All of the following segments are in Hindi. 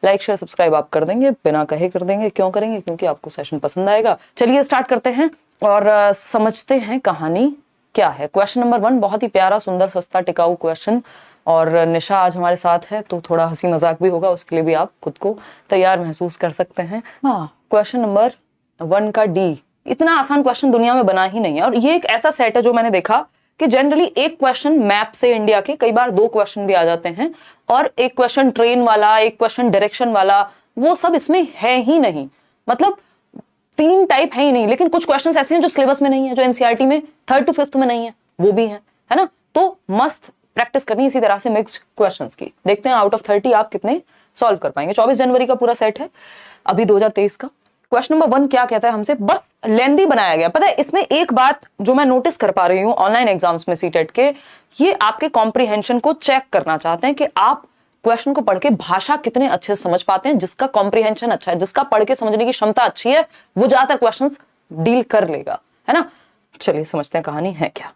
लाइक शेयर सब्सक्राइब आप कर देंगे, बिना कहे कर देंगे। क्यों करेंगे? क्योंकि आपको सेशन पसंद आएगा। चलिए स्टार्ट करते हैं और समझते हैं कहानी क्या है। क्वेश्चन नंबर 1 बहुत ही प्यारा, सुंदर, सस्ता, टिकाऊ क्वेश्चन। और निशा आज हमारे साथ है तो थोड़ा हंसी मजाक भी होगा, उसके लिए भी आप खुद को तैयार महसूस कर सकते हैं। हाँ, क्वेश्चन नंबर 1 का डी। इतना आसान क्वेश्चन दुनिया में बना ही नहीं है। और ये एक ऐसा सेट है जो मैंने देखा कि जनरली एक क्वेश्चन मैप से इंडिया के, कई बार 2 क्वेश्चन भी आ जाते हैं, और एक क्वेश्चन ट्रेन वाला, एक क्वेश्चन डायरेक्शन वाला, वो सब इसमें है ही नहीं। मतलब 3 टाइप है ही नहीं। लेकिन कुछ क्वेश्चंस ऐसे हैं जो सिलेबस में नहीं है, जो एनसीईआरटी में 3rd to 5th में नहीं है, वो भी है ना। तो मस्त प्रैक्टिस करनी इसी तरह से मिक्स्ड क्वेश्चंस की। देखते हैं आउट ऑफ 30 आप कितने सॉल्व कर पाएंगे। 24 जनवरी का पूरा सेट है अभी 2023 का। क्वेश्चन नंबर 1 क्या कहता है हमसे, बस लेंदी बनाया गया। पता है इसमें एक बात जो मैं नोटिस कर पा रही हूं ऑनलाइन एग्जाम्स में सीटेट के, ये आपके कॉम्प्रिहेंशन को चेक करना चाहते हैं कि आप क्वेश्चन को पढ़ के भाषा कितने अच्छे से समझ पाते हैं। जिसका कॉम्प्रिहेंशन अच्छा है, जिसका पढ़ के समझने की क्षमता अच्छी है, वो ज्यादातर क्वेश्चंस डील कर लेगा, है ना। चलिए समझते हैं कहानी है क्या।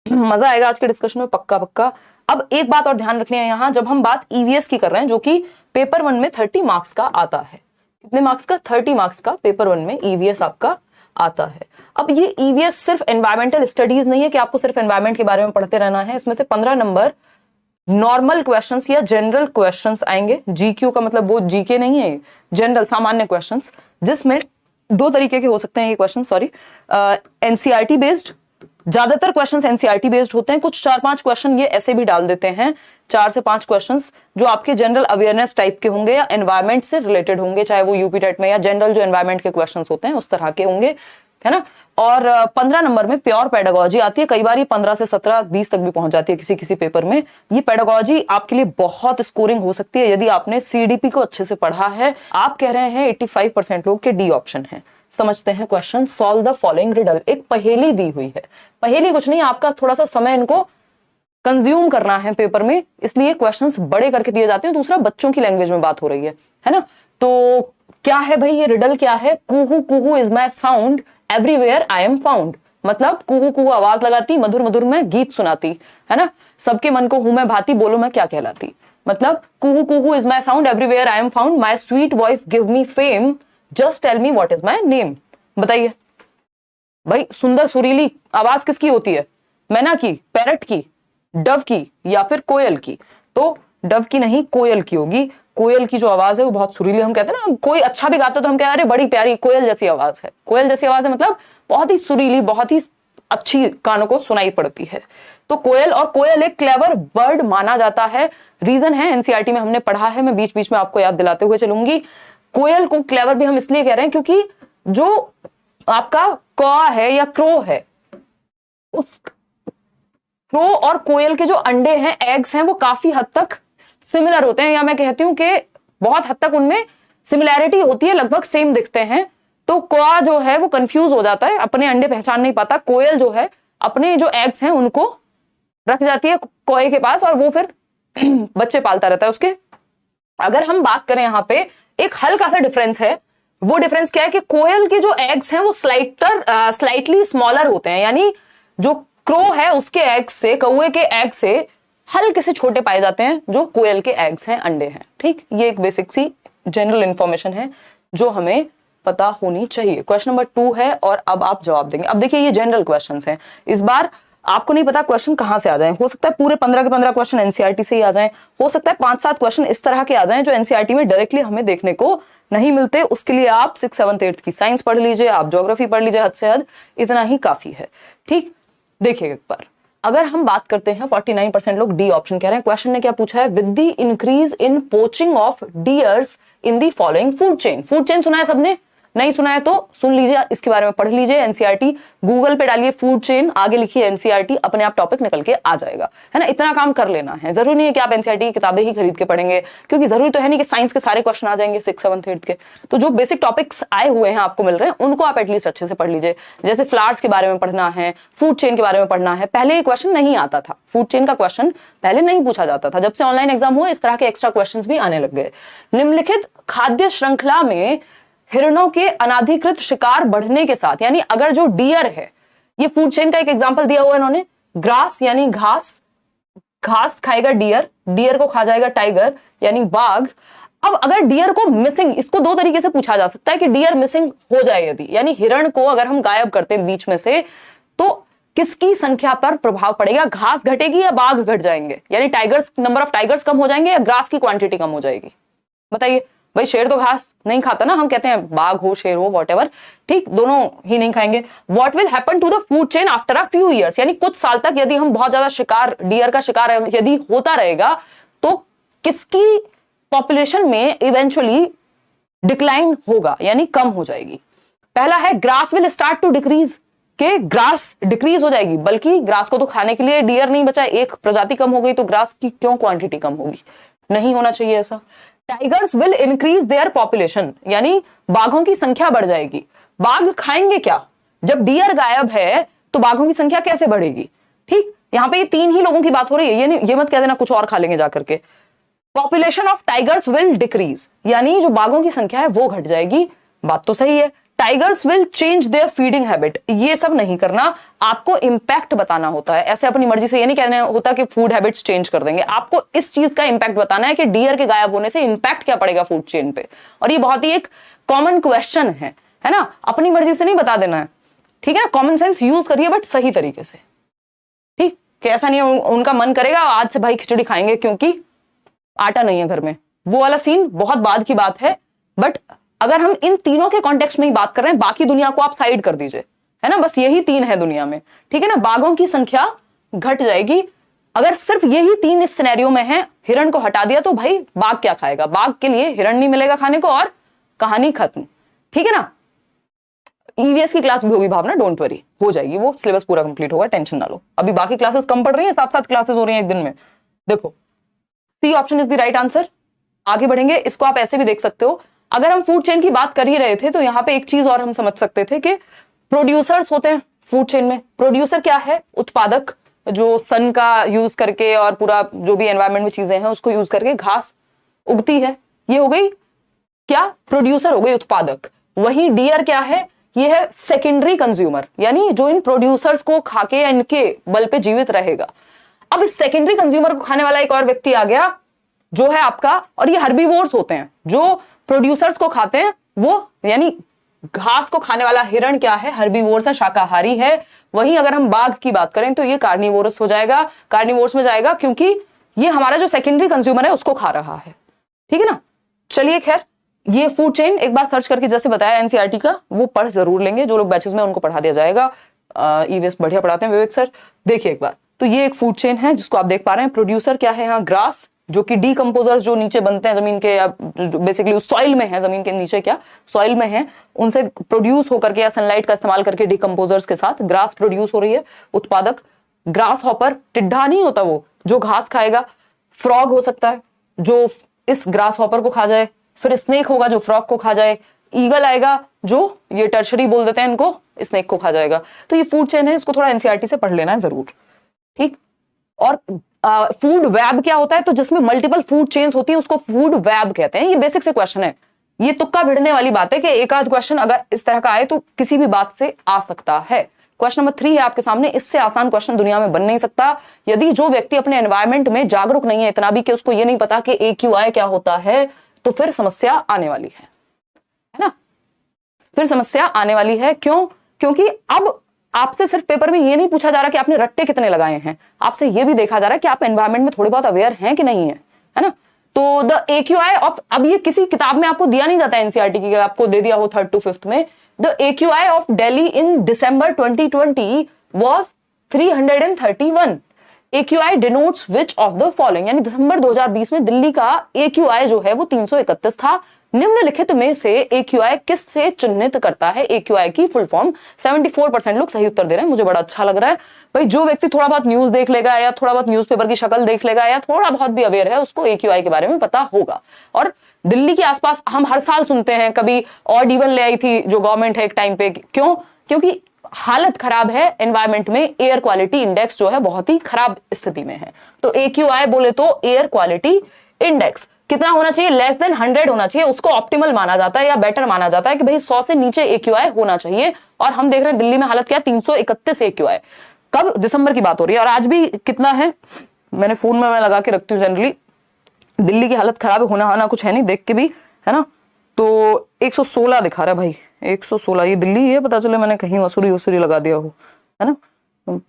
मजा आएगा आज के डिस्कशन में, पक्का पक्का। अब एक बात और ध्यान रखनी है यहाँ, जब हम बात ईवीएस की कर रहे हैं, जो कि पेपर 1 में 30 मार्क्स का आता है। कितने मार्क्स का? 30 मार्क्स का पेपर 1 में ईवीएस आपका आता है। अब ये ईवीएस सिर्फ एनवायरमेंटल स्टडीज नहीं है कि आपको सिर्फ एनवायरमेंट के बारे में पढ़ते रहना है। इसमें से 15 नंबर नॉर्मल क्वेश्चंस या जनरल क्वेश्चंस आएंगे। जीक्यू का मतलब वो जीके नहीं है, जनरल सामान्य क्वेश्चंस, जिसमें 2 तरीके के हो सकते हैं ये क्वेश्चन। सॉरी, एनसीईआरटी बेस्ड, ज्यादातर क्वेश्चंस एनसीईआरटी बेस्ड होते हैं। कुछ 4-5 क्वेश्चन ये ऐसे भी डाल देते हैं, 4 से 5 क्वेश्चंस जो आपके जनरल अवेयरनेस टाइप के होंगे या एनवायरमेंट से रिलेटेड होंगे, चाहे वो यूपी टेट में या जनरल जो एनवायरमेंट के क्वेश्चंस होते हैं उस तरह के होंगे, है ना। और 15 नंबर में प्योर पेडागोजी आती है। कई बार ये 15 से 17, 20 तक भी पहुंच जाती है किसी किसी पेपर में। ये पेडागोजी आपके लिए बहुत स्कोरिंग हो सकती है यदि आपने सीडीपी को अच्छे से पढ़ा है। आप कह रहे हैं 85% लोग के डी ऑप्शन है। समझते हैं question. Solve the following riddle. एक पहेली दी हुई है। पहेली कुछ नहीं, आपका थोड़ा सा समय इनको कंज्यूम करना है पेपर में, इसलिए क्वेश्चंस बड़े करके दिए जाते हैं। दूसरा, बच्चों की लैंग्वेज में बात हो रही है ना। तो क्या है भाई ये रिडल क्या है? कुहू कुहू is my sound, everywhere I am found. मतलब कुहू कुहू आवाज लगाती, मधुर मधुर में गीत सुनाती, है ना। सबके मन को हूं मैं भाती, बोलो मैं क्या कहलाती। मतलब कुहू कुहू is my sound, everywhere I am found, my sweet voice give me fame, just tell me what is my name. बताइए भाई, सुंदर सुरीली आवाज किसकी होती है? मैना की, पैरट की, डव की, या फिर कोयल की? तो डव की नहीं, कोयल की होगी। कोयल की जो आवाज है वो बहुत सुरीली। हम कहते हैं ना, कोई अच्छा भी गाता है तो हम कहते हैं अरे बड़ी प्यारी कोयल जैसी आवाज है। कोयल जैसी आवाज है मतलब बहुत ही सुरीली, बहुत ही अच्छी, कानों को सुनाई पड़ती है। तो कोयल, और कोयल एक क्लेवर बर्ड माना जाता है। रीजन है एनसीईआरटी में हमने पढ़ा है, मैं बीच बीच में आपको याद दिलाते हुए चलूंगी। कोयल को क्लेवर भी हम इसलिए कह रहे हैं क्योंकि जो आपका कौवा है या क्रो है, उस क्रो और कोयल के जो अंडे हैं, एग्स हैं, वो काफी हद तक सिमिलर होते हैं, या मैं कहती हूं कि बहुत हद तक उनमें सिमिलैरिटी होती है, लगभग सेम दिखते हैं। तो कौवा जो है वो कंफ्यूज हो जाता है, अपने अंडे पहचान नहीं पाता। कोयल जो है अपने जो एग्स हैं उनको रख जाती है कौवे के पास, और वो फिर बच्चे पालता रहता है उसके। अगर हम बात करें यहाँ पे एक हल्का सा डिफरेंस है। वो डिफरेंस क्या है कि कोयल के जो एग्स हैं वो स्लाइटली स्मॉलर होते हैं, यानी जो क्रो है उसके एग्स से, कौवे के एग से हल्के से छोटे पाए जाते हैं जो कोयल के एग्स हैं, अंडे हैं। ठीक, ये एक बेसिक सी जनरल इंफॉर्मेशन है जो हमें पता होनी चाहिए। क्वेश्चन नंबर 2 है और अब आप जवाब देंगे। अब देखिए ये जनरल क्वेश्चंस हैं। इस बार आपको नहीं पता क्वेश्चन कहां से आ जाए। हो सकता है पूरे 15 के 15 क्वेश्चन एनसीईआरटी से ही आ जाएं, हो सकता है 5-7 क्वेश्चन इस तरह के आ जाएं जो एनसीईआरटी में डायरेक्टली हमें देखने को नहीं मिलते। उसके लिए आप 6th 7th 8th की साइंस पढ़ लीजिए, आप ज्योग्राफी पढ़ लीजिए, हद से हद इतना ही काफी है। ठीक, देखिए एक बार अगर हम बात करते हैं 49% लोग डी ऑप्शन कह रहे हैं। क्वेश्चन ने क्या पूछा है? With the increase in poaching of dears in the following food chain. Food chain सुना है सबने? नहीं सुना है तो सुन लीजिए, इसके बारे में पढ़ लीजिए। एनसीईआरटी गूगल पे डालिए फूड चेन, आगे लिखिए एनसीईआरटी, अपने आप टॉपिक निकल के आ जाएगा, है ना। इतना काम कर लेना है। जरूरी नहीं है कि आप एनसीईआरटी की किताबें ही खरीद के पढ़ेंगे, क्योंकि जरूरी तो है नहीं कि साइंस के सारे क्वेश्चन आ जाएंगे 6th 7th 8th के। तो जो बेसिक टॉपिक्स आए हुए हैं आपको मिल रहे हैं, उनको आप एटलीस्ट अच्छे से पढ़ लीजिए। जैसे फ्लावर्स के बारे में पढ़ना है, फूड चेन के बारे में पढ़ना है। पहले ये क्वेश्चन नहीं आता था, फूड चेन का क्वेश्चन पहले नहीं पूछा जाता था। जब से ऑनलाइन एग्जाम हुआ इस तरह के एक्स्ट्रा क्वेश्चन भी आने लग गए। निम्नलिखित खाद्य श्रृंखला में हिरणों के अनाधिकृत शिकार बढ़ने के साथ, यानी अगर जो डियर है, ये फूड चेन का एक एग्जांपल दिया हुआ है इन्होंने, ग्रास यानी घास, घास खाएगा डियर, डियर को खा जाएगा टाइगर यानी बाघ, अब अगर डियर को मिसिंग, इसको दो तरीके से पूछा जा सकता है कि डियर मिसिंग हो जाए यदि, यानी हिरण को अगर हम गायब करते हैं बीच में से, तो किसकी संख्या पर प्रभाव पड़ेगा? घास घटेगी या बाघ घट जाएंगे? यानी टाइगर्स, नंबर ऑफ टाइगर्स कम हो जाएंगे या ग्रास की क्वांटिटी कम हो जाएगी? बताइए भाई, शेर तो घास नहीं खाता ना, हम कहते हैं बाघ हो शेर हो वॉटएवर, ठीक, दोनों ही नहीं खाएंगे। What will happen to the food chain after a few years, यानी कुछ साल तक यदि हम बहुत ज्यादा शिकार, डियर का शिकार यदि होता रहेगा, तो किसकी पॉपुलेशन में इवेंचुअली डिक्लाइन होगा, यानी कम हो जाएगी? पहला है grass will start to decrease, के ग्रास डिक्रीज हो जाएगी, बल्कि ग्रास को तो खाने के लिए डियर नहीं बचा, एक प्रजाति कम हो गई तो ग्रास की क्यों क्वांटिटी कम होगी? नहीं होना चाहिए ऐसा। Tigers will increase their population, यानी बाघों की संख्या बढ़ जाएगी। बाघ खाएंगे क्या? जब डियर गायब है तो बाघों की संख्या कैसे बढ़ेगी? ठीक, यहां पे ये तीन ही लोगों की बात हो रही है, ये मत कह देना कुछ और खा लेंगे जाकर के। Population of tigers will decrease, यानी जो बाघों की संख्या है वो घट जाएगी। बात तो सही है। Tigers will change their feeding habit, ये सब नहीं करना, आपको इंपैक्ट बताना होता है। ऐसे अपनी मर्जी से ये नहीं कहना होता कि फूड हैबिट्स चेंज कर देंगे, आपको इस चीज का इंपैक्ट बताना है कि डियर के गायब होने से इंपैक्ट क्या पड़ेगा फूड चेन पे। और ये बहुत ही एक कॉमन क्वेश्चन है ना, अपनी मर्जी से नहीं बता देना है, ठीक है ना, कॉमन सेंस यूज करिए बट सही तरीके से, ठीक, कि ऐसा नहीं उनका मन करेगा आज से भाई खिचड़ी खाएंगे क्योंकि आटा नहीं है घर में, वो वाला सीन बहुत बाद की बात है। बट अगर हम इन तीनों के कॉन्टेक्स्ट में ही बात कर रहे हैं, बाकी दुनिया को आप साइड कर दीजिए, है ना, बस यही तीन है दुनिया में, ठीक है ना। बाघों की संख्या घट जाएगी, अगर सिर्फ यही तीन इस सिनेरियो में है, हिरण को हटा दिया तो भाई बाघ क्या खाएगा? बाघ के लिए हिरण नहीं मिलेगा खाने को और कहानी खत्म, ठीक है ना। ईवीएस की क्लास भी होगी भावना, डोंट वरी, हो जाएगी, वो सिलेबस पूरा कंप्लीट होगा, टेंशन ना लो। अभी बाकी क्लासेस कम पड़ रही हैं, 7-7 क्लासेस हो रही हैं एक दिन में। देखो C option is the right answer. आगे बढ़ेंगे, इसको आप ऐसे भी देख सकते हो, अगर हम फूड चेन की बात कर ही रहे थे तो यहाँ पे एक चीज और हम समझ सकते थे कि प्रोड्यूसर्स होते हैं फूड चेन में। प्रोड्यूसर क्या है? उत्पादक, जो सन का यूज करके और पूरा जो भी एनवायरमेंट में चीजें हैं उसको यूज करके घास उगती है, ये हो गई क्या? प्रोड्यूसर हो गई, उत्पादक। वहीं डियर क्या है? ये है सेकेंडरी कंज्यूमर, यानी जो इन प्रोड्यूसर्स को खाके इनके बल पे जीवित रहेगा। अब इस सेकेंडरी कंज्यूमर को खाने वाला एक और व्यक्ति आ गया जो है आपका, और ये हर्बीवोर्स होते हैं, जो प्रोड्यूसर्स को खाते हैं, वो यानी घास को खाने वाला हिरण क्या है? हर्बीवोर्स है, शाकाहारी है। वहीं अगर हम बाघ की बात करें तो ये कार्निवोरस हो जाएगा, कार्निवोर्स में जाएगा, क्योंकि ये हमारा जो सेकेंडरी कंज्यूमर है उसको खा रहा है, ठीक है ना। चलिए खैर, ये फूड चेन एक बार सर्च करके जैसे बताया एनसीईआरटी का, वो पढ़ जरूर लेंगे, जो लोग बैचेस में उनको पढ़ा दिया जाएगा। ईवीएस बढ़िया पढ़ाते हैं विवेक सर। देखिए एक बार, तो ये एक फूड चेन है जिसको आप देख पा रहे हैं। प्रोड्यूसर क्या है यहाँ? ग्रास, जो कि डीकंपोजर्स जो नीचे बनते हैं जमीन के, या बेसिकली उस सॉइल में है, जमीन के नीचे क्या सॉइल में है, उनसे प्रोड्यूस होकर के या सनलाइट का इस्तेमाल करके डीकंपोजर्स के साथ ग्रास प्रोड्यूस हो रही है। उत्पादक ग्रास हॉपर, टिड्ढा नहीं होता वो जो घास खाएगा, फ्रॉग हो सकता है जो इस ग्रास हॉपर को खा जाए, फिर स्नेक होगा जो फ्रॉग को खा जाए, ईगल आएगा जो ये टर्शरी बोल देते हैं इनको, स्नेक को खा जाएगा। तो ये फूड चेन है, इसको थोड़ा एनसीईआरटी से पढ़ लेना है जरूर, ठीक। और फूड वेब क्या होता है? तो जिसमें मल्टीपल फूड चेन्स होती है उसको फूड वेब कहते हैं। ये बेसिक से क्वेश्चन है, ये तुक्का भिड़ने वाली बात है कि एक आध क्वेश्चन अगर इस तरह का आए तो किसी भी बात से आ सकता है। क्वेश्चन नंबर 3 है आपके सामने, इससे आसान क्वेश्चन दुनिया में बन नहीं सकता। यदि जो व्यक्ति अपने एनवायरमेंट में जागरूक नहीं है इतना भी कि उसको ये नहीं पता कि AQI क्या होता है, तो फिर समस्या आने वाली है ना, फिर समस्या आने वाली है। क्यों? क्योंकि अब आपसे सिर्फ पेपर में ये नहीं पूछा जा रहा कि आपने रट्टे कितने लगाए हैं, आपसे ये भी देखा जा रहा है कि आप एनवायरमेंट में थोड़े बहुत अवेयर हैं कि नहीं है ना। तो द AQI ऑफ, अब ये किसी किताब में आपको दिया नहीं जाता एनसीईआरटी की, आपको दे दिया हो 3rd to 5th में। The AQI of Delhi in December 2020 was 331। AQI denotes which of the following, यानी दिसंबर 2020 में दिल्ली का AQI जो है वो 331 था। निम्नलिखित में से AQI किस से चिन्हित करता है? AQI की फुल फॉर्म। 74% लोग सही उत्तर दे रहे हैं, मुझे बड़ा अच्छा लग रहा है भाई। जो व्यक्ति थोड़ा बहुत न्यूज देख लेगा या थोड़ा बहुत न्यूज़पेपर की शक्ल देख लेगा या थोड़ा बहुत भी अवेयर है, उसको AQI के बारे में पता होगा। और दिल्ली के आसपास हम हर साल सुनते हैं, कभी ऑड इवन ले आई थी जो गवर्नमेंट है एक टाइम पे। क्यों? क्योंकि हालत खराब है एनवायरमेंट में, एयर क्वालिटी इंडेक्स जो है बहुत ही खराब स्थिति में है। तो AQI बोले तो एयर क्वालिटी इंडेक्स कितना होना चाहिए? लेस देन 100 होना चाहिए, उसको ऑप्टिमल माना जाता है या बेटर माना जाता है कि भाई 100 से नीचे AQI होना चाहिए। और हम देख रहे हैं दिल्ली में हालत क्या, 331 AQI। कब? दिसंबर की बात हो रही है। और आज भी कितना है, मैंने फोन में मैं लगा के रखती हूँ जनरली, दिल्ली की हालत खराब होना आना कुछ है नहीं देख के भी, है ना। तो 116 दिखा रहा है भाई, 116। ये दिल्ली है, पता चले मैंने कहीं मसूरी वसूरी लगा दिया हो, है ना।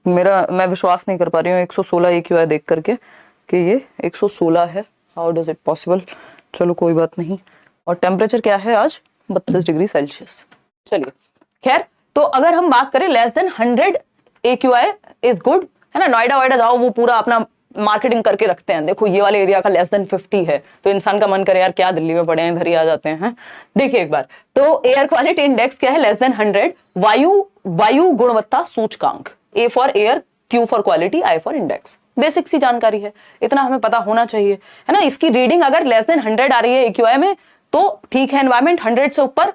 मैं विश्वास नहीं कर पा रही हूँ 116 AQI देख करके कि ये 116 है। How does it possible. चलो कोई बात नहीं। और टेम्परेचर क्या है आज, 32 डिग्री सेल्सियस। चलिए खैर, तो अगर हम बात करें less than 100 AQI is good, है ना। नोएडा वाइडा जाओ, वो पूरा अपना मार्केटिंग करके रखते हैं, देखो ये वाले एरिया का लेस देन 50 है, तो इंसान का मन करे यार क्या दिल्ली में पड़े हैं, इधर ही आ जाते हैं। देखिए एक बार, तो एयर क्वालिटी इंडेक्स क्या है, लेस देन 100। वायु गुणवत्ता सूचकांक, A for air, Q for quality, I for index. Basic सी जानकारी है, इतना हमें पता होना चाहिए, है ना। इसकी रीडिंग अगर लेस देन 100 आ रही है AQI में तो ठीक है एनवायरमेंट, 100 से ऊपर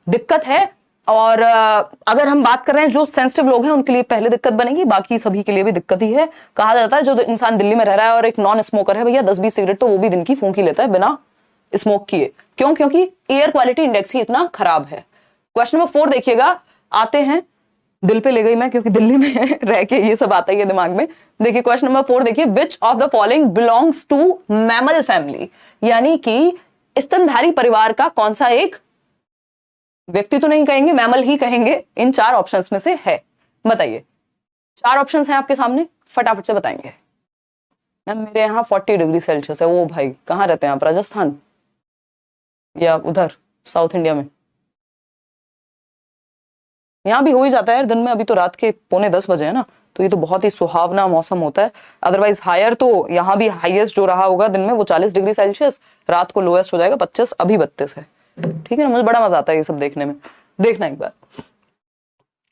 दिक्कत है। और अगर हम बात कर रहे हैं जो सेंसिटिव लोग हैं उनके लिए पहले दिक्कत बनेगी, बाकी सभी के लिए भी दिक्कत ही है। कहा जाता है जो इंसान दिल्ली में रह रहा है और एक नॉन स्मोकर है, भैया 10-20 सिगरेट तो वो भी दिन की फूंक ही लेता है बिना स्मोक किए। क्यों? क्योंकि एयर क्वालिटी इंडेक्स ही इतना खराब है। क्वेश्चन नंबर 4 देखिएगा, आते हैं, दिल पे ले गई मैं क्योंकि दिल्ली में रह के ये सब आता ही है दिमाग में। देखिए क्वेश्चन नंबर 4 देखिए, which of the following belongs to mammal family, यानी कि स्तनधारी परिवार का कौन सा एक व्यक्ति, तो नहीं कहेंगे मैमल ही कहेंगे, इन 4 ऑप्शंस में से है। बताइए, 4 ऑप्शंस हैं आपके सामने, फटाफट से बताएंगे। मैम मेरे यहाँ 40 डिग्री सेल्सियस है। ओ भाई कहाँ रहते हैं आप, राजस्थान या उधर साउथ इंडिया में? यहाँ भी हो ही जाता है यार दिन में, अभी तो रात के 9:45 बजे है ना, तो ये तो बहुत ही सुहावना मौसम होता है। अदरवाइज हायर तो यहाँ भी हाईएस्ट जो रहा होगा दिन में वो 40 डिग्री सेल्सियस, रात को लोएस्ट हो जाएगा 25, अभी 32 है। ठीक है ना, मुझे बड़ा मजा आता है ये सब देखने में। देखना एक बार,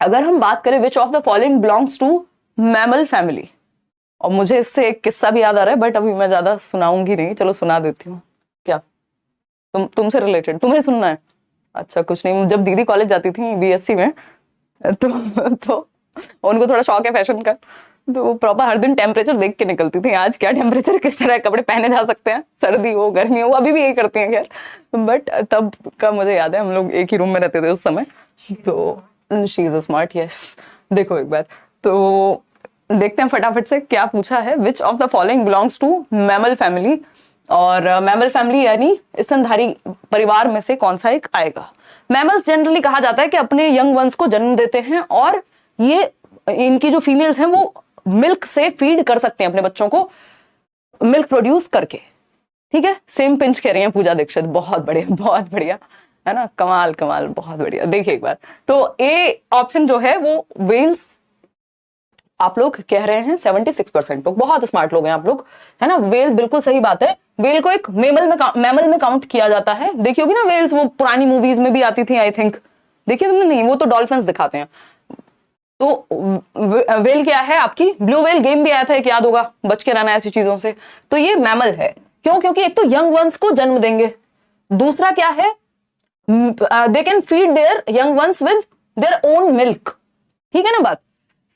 अगर हम बात करें which of the following belongs to mammal family, और मुझे इससे एक किस्सा भी याद आ रहा है, बट अभी मैं ज्यादा सुनाऊंगी नहीं, चलो सुना देती हूँ। क्या तुमसे रिलेटेड तुम्हें सुनना है? अच्छा कुछ नहीं, जब दीदी कॉलेज जाती थी BSc में तो उनको थोड़ा शौक है फैशन का, तो वो प्रॉपर हर दिन टेम्परेचर देख के निकलती थी, आज क्या टेम्परेचर, किस तरह कपड़े पहने जा सकते हैं, सर्दी हो गर्मी हो, अभी भी यही करती हैं खैर, बट तब का मुझे याद है, हम लोग एक ही रूम में रहते थे उस समय। तो शी इज स्मार्ट, यस। देखो एक बार, तो देखते हैं फटाफट से क्या पूछा है, which of the following belongs to mammal family, और मैमल फैमिली यानी स्तनधारी परिवार में से कौन सा एक आएगा। मैमल्स जनरली कहा जाता है कि अपने यंग वंस को जन्म देते हैं, और ये इनकी जो फीमेल्स हैं वो मिल्क से फीड कर सकते हैं अपने बच्चों को, मिल्क प्रोड्यूस करके। ठीक है, सेम पिंच कह रही हैं पूजा दीक्षित, बहुत बढ़िया बहुत बढ़िया, है ना, कमाल कमाल, बहुत बढ़िया। देखिए एक बार, तो ए ऑप्शन जो है वो वेल्स, आप लोग कह रहे हैं 76% लोग, बहुत स्मार्ट लोग हैं आप लोग, है ना। वेल बिल्कुल सही बात है, वेल को एक मैमल में काउंट किया जाता है। देखी होगी ना वेल्स, वो पुरानी मूवीज में भी आती थी आई थिंक, देखिए तुमने? नहीं, वो तो डॉल्फिन्स दिखाते हैं। तो वेल क्या है आपकी, ब्लू वेल गेम भी आया था एक, याद होगा, बच के रहना ऐसी चीजों से। तो ये मैमल है, क्यों? क्योंकि एक तो यंग वंस को जन्म देंगे, दूसरा क्या है, they can feed there young ones with their own milk. ठीक है ना बात।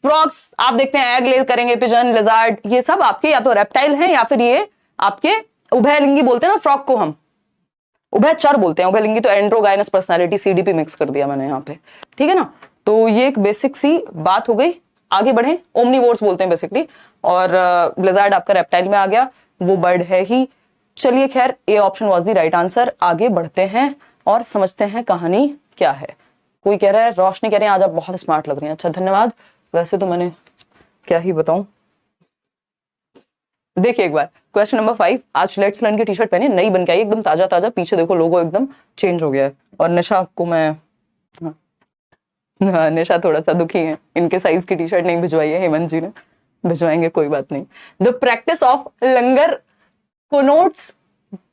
फ्रॉग्स आप देखते हैं एग ले करेंगे, पिजन, लिजार्ड, ये सब आपके या तो रेप्टाइल हैं या फिर ये आपके उभयलिंगी बोलते हैं ना फ्रॉग को, हम उभयचर बोलते हैं, उभयलिंगी तो एंड्रोगाइनस पर्सनालिटी, CDP मिक्स कर दिया मैंने यहाँ पे। ठीक है ना, तो ये एक बेसिक सी बात हो गई। आगे बढ़े, ओमनीवोर्स बोलते हैं बेसिकली, और लिजार्ड आपका रेप्टाइल में आ गया, वो बर्ड है ही। चलिए खैर, A option was the right answer. आगे बढ़ते हैं और समझते हैं कहानी क्या है। कोई कह रहा है, रोशनी कह रहे हैं आज आप बहुत स्मार्ट लग रही हैं। अच्छा धन्यवाद, वैसे तो मैंने क्या ही बताऊं। देखिए एक बार, क्वेश्चन नंबर 5, आज लेट्स लर्न की टी-शर्ट पहनी, नई बन के आई, एकदम ताजा ताजा, पीछे देखो लोगो एकदम चेंज हो गया है। और निशा को मैं, हाँ निशा थोड़ा सा दुखी है, इनके साइज की टी-शर्ट नहीं भिजवाई है, हेमंत जी ने, भिजवाएंगे कोई बात नहीं। The practice of langar connotes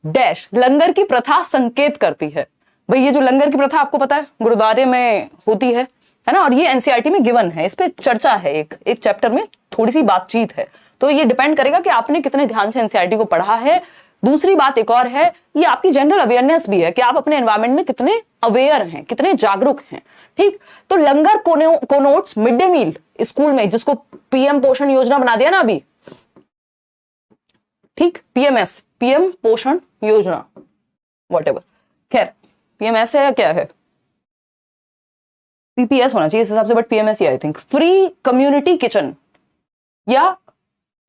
dash, langar की प्रथा संकेत करती है। भाई ये जो लंगर की प्रथा आपको पता है गुरुद्वारे में होती है ना, और ये एनसीईआरटी में गिवन है, इस पे चर्चा है, एक चैप्टर में थोड़ी सी बातचीत है। तो ये डिपेंड करेगा कि आपने कितने ध्यान से एनसीईआरटी को पढ़ा है। दूसरी बात एक और है, ये आपकी जनरल अवेयरनेस भी है कि आप अपने एनवायरमेंट में कितने अवेयर हैं, कितने जागरूक हैं। ठीक, तो लंगर कोनोट्स मिड डे मील स्कूल में, जिसको पीएम पोषण योजना बना दिया ना अभी, ठीक, पीएम पोषण योजना, व्हाटएवर, खैर पीएमएस है या क्या है, पीपीएस होना चाहिए इस हिसाब से, बट पीएमएस ही I think. Free community kitchen या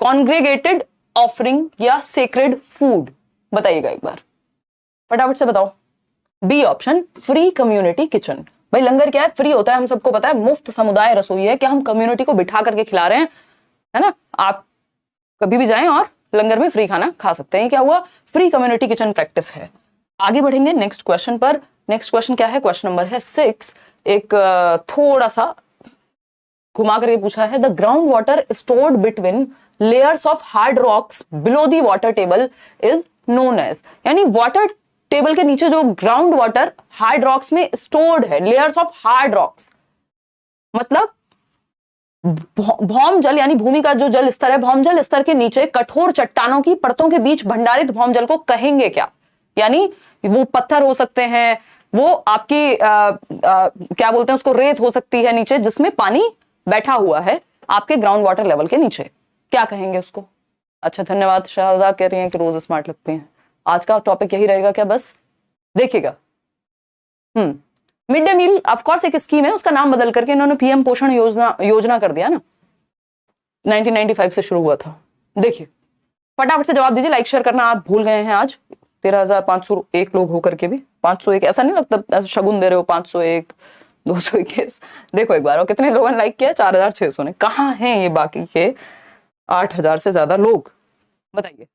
कॉन्ग्रेगेटेड ऑफरिंग या सेक्रेड फूड, बताइएगा एक बार, फटाफट से बताओ। B option, free community kitchen. भाई लंगर क्या है? फ्री होता है, हम सबको पता है, मुफ्त समुदाय रसोई है। क्या हम कम्युनिटी को बिठा करके खिला रहे हैं, है ना? आप कभी भी जाएं और लंगर में फ्री खाना खा सकते हैं। क्या हुआ? फ्री कम्युनिटी किचन प्रैक्टिस है। आगे बढ़ेंगे नेक्स्ट क्वेश्चन पर। नेक्स्ट क्वेश्चन क्या है? क्वेश्चन नंबर है 6। एक थोड़ा सा घुमा करके पूछा है, the ground water stored between layers of hard rocks below the water table is known as. यानी वाटर टेबल के नीचे जो ग्राउंड वाटर हार्ड रॉक्स में स्टोर्ड है, लेयर्स ऑफ हार्ड रॉक्स, मतलब भौम जल यानी भूमि का जो जल स्तर है, भौम जल स्तर के नीचे कठोर चट्टानों की परतों के बीच भंडारित भौम जल को कहेंगे क्या? यानी वो पत्थर हो सकते हैं, वो आपकी क्या बोलते हैं उसको, रेत हो सकती है नीचे, जिसमें पानी बैठा हुआ है आपके ग्राउंड वाटर लेवल के नीचे, क्या कहेंगे उसको? अच्छा धन्यवाद, शाहजा कह रही हैं कि रोज स्मार्ट लगती हैं। आज का टॉपिक यही रहेगा क्या? बस देखिएगा। मिड डे मील ऑफकोर्स एक स्कीम है, उसका नाम बदल करके इन्होंने पीएम पोषण योजना कर दिया ना, 1995 से शुरू हुआ था। देखिए फटाफट से जवाब दीजिए, लाइक शेयर करना आप भूल गए हैं। आज 13,501 लोग होकर के भी 501, ऐसा नहीं लगता ऐसा शगुन दे रहे हो? 501, 221, देखो एक बार, और कितने लोगों ने लाइक किया? 4,600 ने। कहाँ हैं ये बाकी के 8,000 से ज्यादा लोग? बताइए।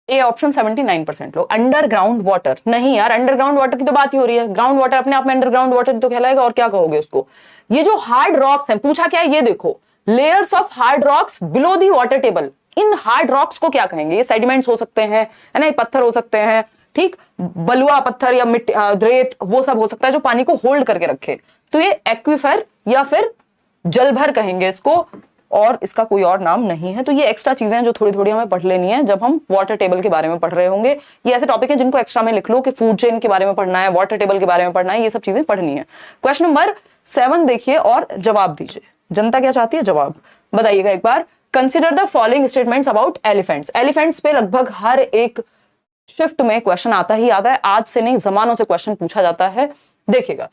ए ऑप्शन 79% लोग। अंडरग्राउंड वाटर नहीं यार, अंडरग्राउंड वाटर की तो बात ही हो रही है। ग्राउंड वाटर अपने आप में अंडरग्राउंड वाटर तो कहलाएगा, और क्या कहोगे उसको? ये जो हार्ड रॉक्स हैं, पूछा क्या है ये देखो, layers of hard rocks below the water table. In hard rocks को क्या कहेंगे? ये सेडिमेंट्स हो सकते हैं, है ना, ये पत्थर हो सकते हैं, ठीक, बलुआ पत्थर या मिट्टी, रेत, वो सब हो सकता है जो पानी को होल्ड करके रखे। तो ये एक्विफर या फिर जलभर कहेंगे इसको, और इसका कोई और नाम नहीं है। तो ये एक्स्ट्रा चीजें हैं जो थोड़ी थोड़ी हमें पढ़ लेनी है जब हम वाटर टेबल के बारे में पढ़ रहे होंगे। ये ऐसे टॉपिक है जिनको एक्स्ट्रा में लिख लो कि फूड चेन के बारे में पढ़ना है, वाटर टेबल के बारे में पढ़ना है, ये सब चीजें पढ़नी है। क्वेश्चन नंबर 7 देखिए और जवाब दीजिए। जनता क्या चाहती है? जवाब बताइएगा एक बार। Consider the following statements about elephants. Elephants पे लगभग हर एक शिफ्ट में क्वेश्चन आता ही आता है, आज से नहीं जमानों से क्वेश्चन पूछा जाता है। देखिएगा,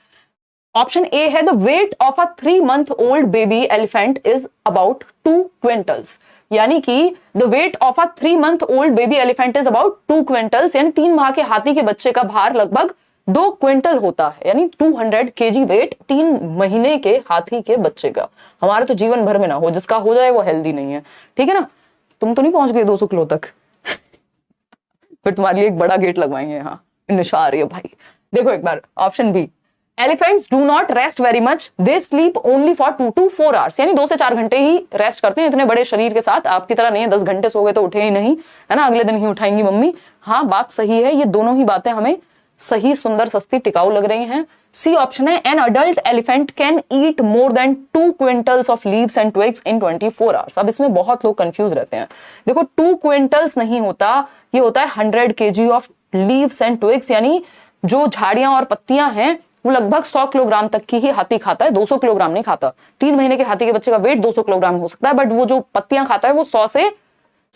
ऑप्शन ए है, the weight of a 3 month old baby elephant is about 2 quintals. यानी कि the weight of a 3 month old baby elephant is about 2 quintals, यानी 3 माह के हाथी के बच्चे का भार लगभग 2 क्विंटल होता है, यानी 200 kg वेट 3 महीने के हाथी के बच्चे का। हमारे तो जीवन भर में ना हो, जिसका हो जाए वो हेल्दी नहीं है, ठीक है ना? तुम तो नहीं पहुंच गए 200 किलो तक फिर तुम्हारे लिए एक बड़ा गेट लगवाएंगे यहाँ। निशा आ रही है भाई। देखो एक बार, option B, elephants do not rest very much, they sleep only for 2 to 4 hours। यानी 2 से 4 घंटे ही रेस्ट करते हैं, इतने बड़े शरीर के साथ। आपकी तरह नहीं है 10 घंटे सो गए तो उठे ही नहीं, है ना, अगले दिन ही उठाएंगी मम्मी। हाँ बात सही है, ये दोनों ही बातें हमें सही, सुंदर, सस्ती, टिकाऊ लग रही हैं। सी ऑप्शन है, an adult elephant can eat more than 2 quintals of leaves and twigs in 24 hours। अब इसमें बहुत लोग कंफ्यूज रहते हैं। देखो 2 क्विंटल्स नहीं होता, ये होता है 100 kg of leaves and twigs, यानी जो झाड़ियां और पत्तियां हैं वो लगभग 100 किलोग्राम तक की ही हाथी खाता है, 200 किलोग्राम नहीं खाता। 3 महीने के हाथी के बच्चे का वेट 200 किलोग्राम हो सकता है, बट वो जो पत्तियां खाता है वो 100 से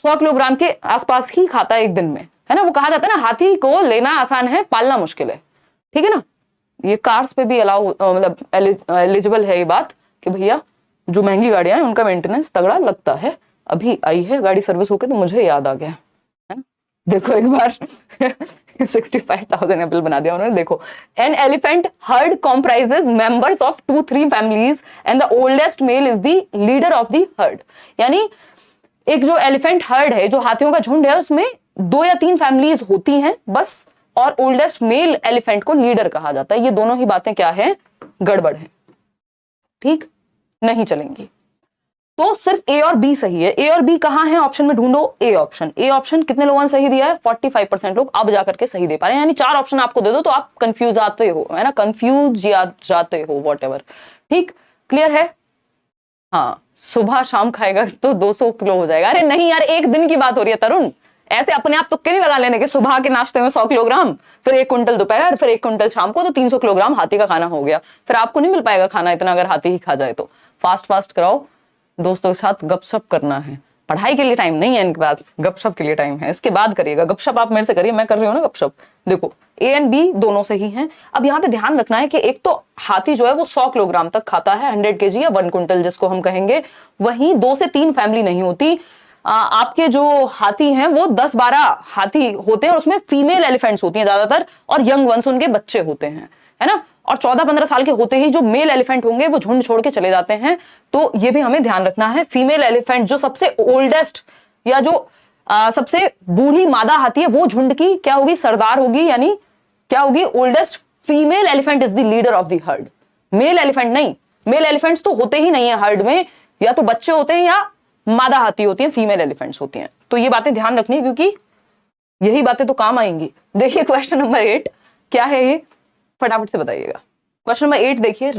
100 किलोग्राम के आसपास ही खाता है एक दिन में, है ना। वो कहा जाता है ना, हाथी को लेना आसान है, पालना मुश्किल है, ठीक है ना। ये कार्स पे भी अलाउ, मतलब एलिजिबल है ये बात कि भैया जो महंगी गाड़ियां हैं उनका मेंटेनेंस तगड़ा लगता है। अभी आई है गाड़ी सर्विस होके तो मुझे याद आ गया, है ना। देखो एक बार 65,000 एप्पल बना दिया उन्होंने। देखो, an elephant herd comprises members of 2-3 families and the oldest male is the leader of the herd. यानी एक जो एलिफेंट हर्ड है, जो हाथियों का झुंड है, उसमें 2 या 3 फैमिलीज होती हैं बस, और ओल्डेस्ट मेल एलिफेंट को लीडर कहा जाता है। ये दोनों ही बातें क्या है? गड़बड़ है, ठीक, नहीं चलेंगी। तो सिर्फ ए और बी सही है। ए और बी कहां है ऑप्शन में? ढूंढो ए ऑप्शन। ए ऑप्शन कितने लोगों ने सही दिया है? 45% लोग अब जाकर के सही दे पा रहे हैं। यानी 4 ऑप्शन आपको दे दो तो आप कंफ्यूज आते हो, है ना, कंफ्यूज जाते हो, वॉटएवर, ठीक, क्लियर है। हाँ, सुबह शाम खाएगा तो 200 किलो हो जाएगा। अरे नहीं यार, एक दिन की बात हो रही है तरुण, ऐसे अपने आप तुक्के नहीं लगा लेने के। सुबह के नाश्ते में 100 किलोग्राम, फिर 1 क्विंटल दोपहर, फिर 1 क्विंटल शाम को, तो 300 किलोग्राम हाथी का खाना हो गया। फिर आपको नहीं मिल पाएगा खाना इतना अगर हाथी ही खा जाए तो। फास्ट कराओ, दोस्तों के साथ गपशप करना है। पढ़ाई के लिए टाइम नहीं है इनके पास, गपशप के लिए टाइम है। इसके बाद करिएगा गपशप, आप मेरे से करिए, मैं कर रही हूँ ना गपशप। देखो ए एंड बी दोनों सही हैं। अब यहाँ पे ध्यान रखना है कि एक तो हाथी जो है वो 100 किलोग्राम तक खाता है, 100 kg या 1 क्विंटल जिसको हम कहेंगे। वहीं 2 से 3 फैमिली नहीं होती। आपके जो हाथी हैं वो 10-12 हाथी होते हैं और उसमें फीमेल एलिफेंट्स होती हैं ज्यादातर, और यंग वंस उनके बच्चे होते हैं, है ना। और 14-15 साल के होते ही जो मेल एलिफेंट होंगे वो झुंड छोड़ के चले जाते हैं। तो ये भी हमें ध्यान रखना है। फीमेल एलिफेंट जो सबसे ओल्डेस्ट या जो सबसे बूढ़ी मादा हाथी है वो झुंड की क्या होगी, सरदार होगी, यानी क्या होगी, oldest female elephant is the leader of the heard. Mail elephant नहीं, मेल एलिफेंट्स तो होते ही नहीं है हर्ड में, या तो बच्चे होते हैं या मादा हाथी होती हैं, फीमेल एलिफेंट्स होती हैं। तो ये बातें ध्यान रखनी है क्योंकि यही बातें तो काम आएंगी। देखिए क्वेश्चन नंबर 8 क्या है ये, फटाफट से बताइएगा। क्वेश्चन नंबर 8 देखिए,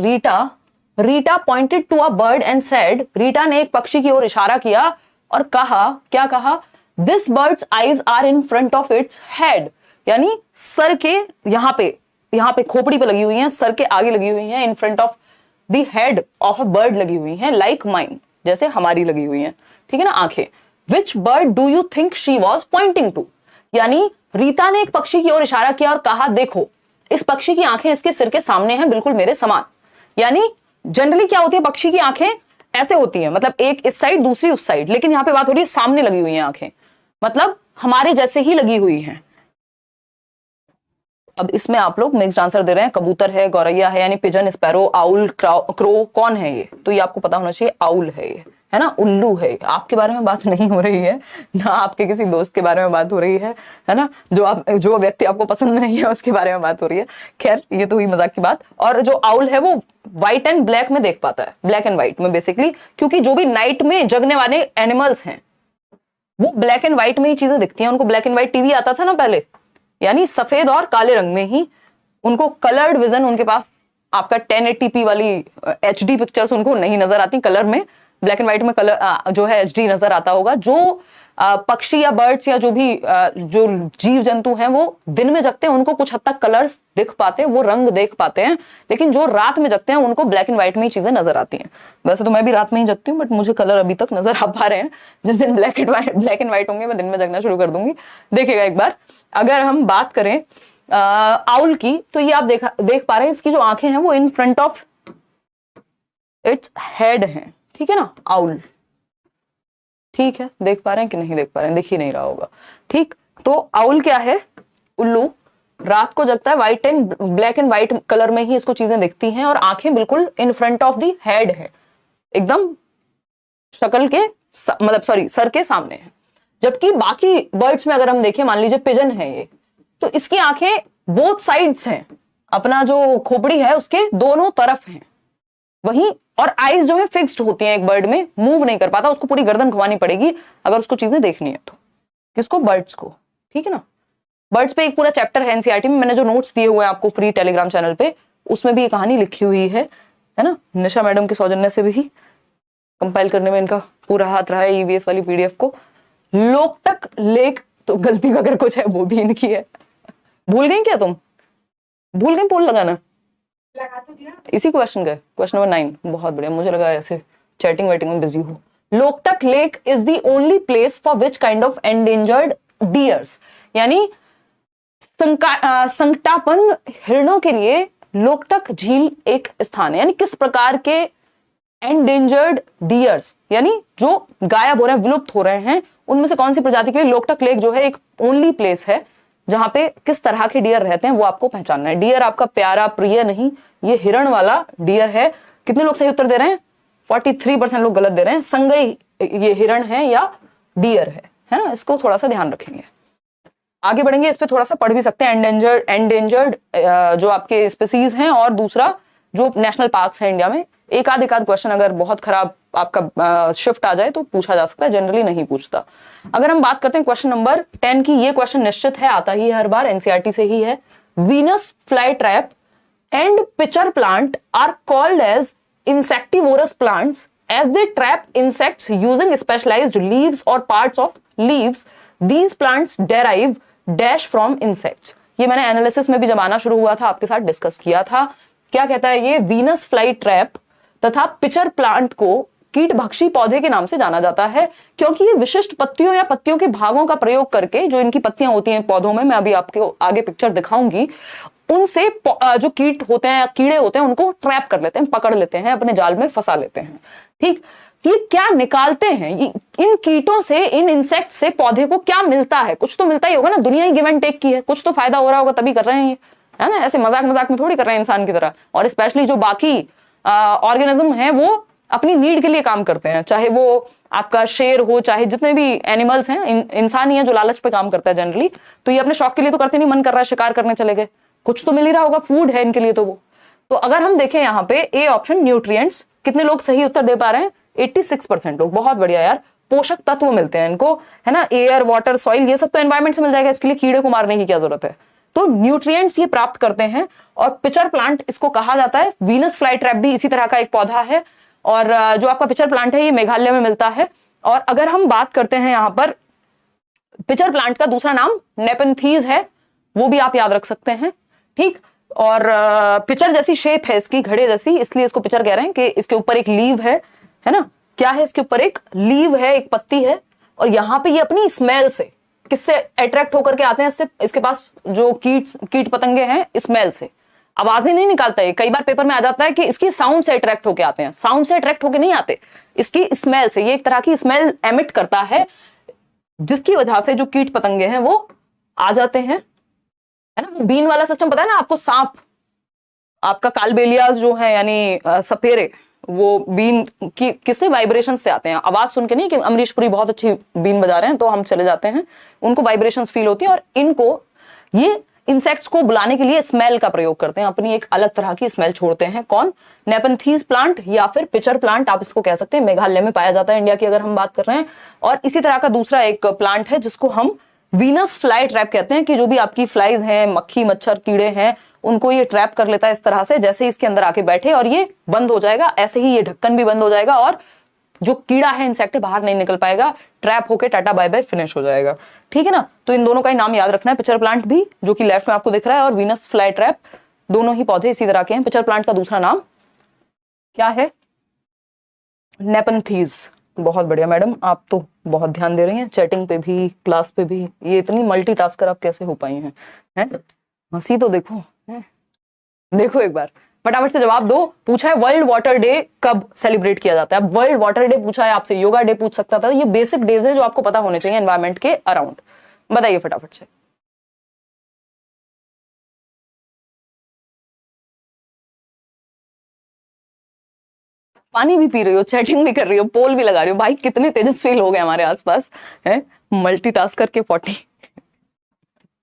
Rita pointed to a bird and said, Rita ने एक पक्षी की ओर इशारा किया और कहा, क्या कहा, this bird's eyes are in front of its head, यानी सर के यहाँ पे खोपड़ी पे लगी हुई हैं, सर के आगे लगी हुई हैं, इन front of the head of a bird लगी हुई हैं, लाइक माइन, जैसे हमारी लगी हुई हैं, ठीक है ना, आंखें। Which bird do you think she was pointing to, यानी रीता ने एक पक्षी की ओर इशारा किया और कहा, देखो इस पक्षी की आंखें इसके सिर के सामने हैं, बिल्कुल मेरे समान। यानी जनरली क्या होती है, पक्षी की आंखें ऐसे होती हैं, मतलब एक इस साइड दूसरी उस साइड, लेकिन यहां पे बात हो रही है सामने लगी हुई हैं आंखें, मतलब हमारे जैसे ही लगी हुई हैं। अब इसमें आप लोग मिक्स्ड आंसर दे रहे हैं, कबूतर है, गौरैया है, यानी पिजन, स्पैरो, आउल, क्रो, कौन है ये, तो ये आपको पता होना चाहिए, आउल है ये, है ना, उल्लू है। आपके बारे में बात नहीं हो रही है ना, आपके किसी दोस्त के बारे में बात हो रही है ना, जो व्यक्ति आपको पसंद नहीं है उसके बारे में बात हो रही है। खैर ये तो हुई मजाक की बात। और जो आउल है वो व्हाइट एंड ब्लैक में देख पाता है, ब्लैक एंड व्हाइट में बेसिकली, क्योंकि जो भी नाइट में जगने वाले एनिमल्स हैं वो ब्लैक एंड व्हाइट में ही चीजें दिखती हैं। उनको ब्लैक एंड व्हाइट टीवी आता था ना पहले, यानी सफेद और काले रंग में ही, उनको कलर्ड विजन, उनके पास आपका 1080p वाली HD पिक्चर्स उनको नहीं नजर आती कलर में, ब्लैक एंड व्हाइट में कलर जो है HD नजर आता होगा। जो पक्षी या बर्ड्स या जो भी जो जीव जंतु हैं वो दिन में जगते हैं, उनको कुछ हद तक कलर्स दिख पाते हैं, वो रंग देख पाते हैं, लेकिन जो रात में जगते हैं उनको ब्लैक एंड व्हाइट में ही चीजें नजर आती हैं। वैसे तो मैं भी रात में ही जगती हूँ, बट मुझे कलर अभी तक नजर आ पा रहे हैं। जिस दिन ब्लैक एंड व्हाइट होंगे मैं दिन में जगना शुरू कर दूंगी। देखिएगा एक बार, अगर हम बात करें आउल की, तो ये आप देख पा रहे हैं, इसकी जो आंखें हैं वो इन फ्रंट ऑफ इट्स हेड हैं, ठीक है ना, आउल, ठीक है, देख पा रहे हैं कि नहीं देख पा रहे हैं, दिख ही नहीं रहा होगा, ठीक। तो आउल क्या है, उल्लू, रात को जगता है, white and black and white colour में ही इसको चीजें दिखती हैं, और आंखें बिल्कुल इन फ्रंट ऑफ द हेड है, एकदम शक्ल के मतलब सॉरी सर के सामने है। जबकि बाकी बर्ड्स में अगर हम देखें, मान लीजिए पिजन है ये, तो इसकी आंखें बोथ साइड्स हैं, अपना जो खोपड़ी है उसके दोनों तरफ हैं, वहीं और आईज जो है फिक्स्ड होती हैं, एक बर्ड में मूव नहीं कर पाता, उसको पूरी गर्दन घुमानी पड़ेगी अगर उसको चीजें देखनी है तो। किसको, बर्ड्स को, ठीक है ना। बर्ड्स पे एक पूरा चैप्टर है एनसीईआरटी में, मैंने जो नोट्स दिए हुए हैं आपको फ्री टेलीग्राम चैनल पे, उसमें भी ये कहानी लिखी हुई है ना, निशा मैडम के सौजन्य से भी कंपाइल करने में इनका पूरा हाथ रहा है ईवीएस वाली पीडीएफ को। लोकटक लेक, तो गलती अगर कुछ है वो भी इनकी है। भूल गई क्या तुम, भूल गई पोल लगाना, लगा तो दिया इसी क्वेश्चन का, क्वेश्चन नंबर 9, बहुत बढ़िया, मुझे लगा ऐसे चैटिंग वेटिंग में बिजी हो। Loktak lake is the only place for which kind of endangered dears, यानी संकटापन्न हिरणों के लिए लोकटक झील एक स्थान है, यानी किस प्रकार के एंडेंजर्ड डियर्स, यानी जो गायब हो रहे हैं, विलुप्त हो रहे हैं, उनमें से कौन सी प्रजाति के लिए लोकटक लेक जो है एक ओनली प्लेस है जहां पे किस तरह के डियर रहते हैं वो आपको पहचानना है। डियर आपका प्यारा प्रिय नहीं, ये हिरण वाला डियर है। कितने लोग सही उत्तर दे रहे हैं, 43% लोग गलत दे रहे हैं। संगई ये हिरण है या डियर है ना, इसको थोड़ा सा ध्यान रखेंगे। आगे बढ़ेंगे, इस पे थोड़ा सा पढ़ भी सकते हैं, एंडेंजर्ड जो आपके स्पीसीज हैं, और दूसरा जो नेशनल पार्क्स हैं इंडिया में। एक आध क्वेश्चन अगर बहुत खराब आपका शिफ्ट आ जाए तो पूछा जा सकता है, जनरली नहीं पूछता। अगर हम बात करते हैं क्वेश्चन नंबर 10 की, ये क्वेश्चन निश्चित है, आता ही हर बार, एनसीईआरटी से ही है। Venus fly trap and pitcher plant are called as insectivorous plants as they trap insects using specialized leaves or parts of leaves. These plants derive dash from insects. ये मैंने एनालिसिस में भी जब आना शुरू हुआ था आपके साथ डिस्कस किया था। क्या कहता है ये, वीनस फ्लाई ट्रैप तथा पिचर प्लांट को कीटभक्षी पौधे के नाम से जाना जाता है, क्योंकि ये विशिष्ट पत्तियों या पत्तियों के भागों का प्रयोग करके, जो इनकी पत्तियां होती हैं पौधों में, मैं अभी आपको आगे पिक्चर दिखाऊंगी, उनसे जो कीट होते हैं या कीड़े होते हैं उनको ट्रैप कर लेते हैं, पकड़ लेते हैं, अपने जाल में फंसा लेते हैं। ठीक, ये क्या निकालते हैं, इन कीटों से, इन इंसेक्ट से पौधे को क्या मिलता है? कुछ तो मिलता ही होगा ना, दुनिया ही गिव एंड टेक की है, कुछ तो फायदा हो रहा होगा तभी कर रहे हैं ये, है ना? ऐसे मजाक मजाक में थोड़ी कर रहे हैं इंसान की तरह। और स्पेशली जो बाकी ऑर्गेनिज्म है वो अपनी नीड के लिए काम करते हैं, चाहे वो आपका शेर हो, चाहे जितने भी एनिमल्स हैं, इंसान ही है जो लालच पे काम करता है जनरली। तो ये अपने शौक के लिए तो करते नहीं, मन कर रहा है शिकार करने चले गए, कुछ तो मिल ही रहा होगा, फूड है इनके लिए तो वो। तो अगर हम देखें यहाँ पे ए ऑप्शन न्यूट्रिएंट्स, कितने लोग सही उत्तर दे पा रहे हैं? 86% लोग। बहुत बढ़िया यार, पोषक तत्व मिलते हैं इनको, है ना? एयर, वाटर, सॉइल, ये सब तो एनवायरमेंट से मिल जाएगा, इसके लिए कीड़े को मारने की क्या जरूरत है? तो न्यूट्रिएंट्स ये प्राप्त करते हैं। और पिचर प्लांट इसको कहा जाता है। वीनस फ्लाई ट्रैप भी इसी तरह का एक पौधा है, और जो आपका पिचर प्लांट है ये मेघालय में मिलता है। और अगर हम बात करते हैं यहाँ पर, पिचर प्लांट का दूसरा नाम नेपेंथीज है, वो भी आप याद रख सकते हैं, ठीक। और पिचर जैसी शेप है इसकी, घड़े जैसी, इसलिए इसको पिचर कह रहे हैं कि इसके ऊपर एक लीव है ना? क्या है इसके ऊपर? एक लीव है, एक पत्ती है। और यहाँ पे ये अपनी स्मेल से किससे अट्रैक्ट होकर के आते हैं? इससे, इसके पास जो कीट पतंगे हैं, स्मेल से। आवाजें नहीं निकालता है, कई बार पेपर में आ जाता है कि इसकी साउंड से अट्रैक्ट होकर आते हैं। साउंड से अट्रैक्ट होकर नहीं आते, इसकी स्मेल से। ये एक तरह की स्मेल एमिट करता है, जिसकी वजह से जो कीट पतंगे हैं वो आ जाते हैं, है ना? बीन वाला सिस्टम पता है ना आपको? सांप, आपका कालबेलिया जो है यानी सपेरे, वो बीन की किससे? वाइब्रेशन से आते हैं। आवाज सुन के नहीं कि अमरीश पुरी बहुत अच्छी बीन बजा रहे हैं तो हम चले जाते हैं, उनको वाइब्रेशंस फील होती है। और इनको, ये इंसेक्ट्स को बुलाने के लिए स्मेल का प्रयोग करते हैं, अपनी एक अलग तरह की स्मेल छोड़ते हैं। कौन? नेपेंथीज प्लांट या फिर पिचर प्लांट आप इसको कह सकते हैं। मेघालय में पाया जाता है, इंडिया की अगर हम बात कर रहे हैं। और इसी तरह का दूसरा एक प्लांट है जिसको हम वीनस फ्लाई ट्रैप कहते हैं, कि जो भी आपकी फ्लाइज हैं, मक्खी, मच्छर, कीड़े हैं, उनको ये ट्रैप कर लेता है इस तरह से, जैसे इसके अंदर आके बैठे और ये बंद हो जाएगा, ऐसे ही ये ढक्कन भी बंद हो जाएगा और जो कीड़ा है, इंसेक्ट है, बाहर नहीं निकल पाएगा, ट्रैप होके टाटा बाय बाय फिनिश हो जाएगा। ठीक है ना? तो इन दोनों का ही नाम याद रखना है, पिचर प्लांट भी जो कि लेफ्ट में आपको दिख रहा है, और वीनस फ्लाई ट्रैप, दोनों ही पौधे इसी तरह के हैं। पिचर प्लांट का दूसरा नाम क्या है? नेपेंथीज। बहुत बढ़िया मैडम, आप तो बहुत ध्यान दे रही हैं, चैटिंग पे भी, क्लास पे भी। ये इतनी मल्टीटास्कर आप कैसे हो पाई हैं? हंसी तो देखो है? देखो एक बार फटाफट से जवाब दो। पूछा है वर्ल्ड वाटर डे कब सेलिब्रेट किया जाता है? अब वर्ल्ड वाटर डे पूछा है आपसे, योगा डे पूछ सकता था। ये बेसिक डेज है जो आपको पता होने चाहिए एनवायरमेंट के अराउंड। बताइए फटाफट से। पानी भी पी रही हो, चैटिंग भी कर रही हो, पोल भी लगा रही हो। भाई कितने तेजस्वी लोग हैं हमारे आसपास, है मल्टीटास्कर के 40।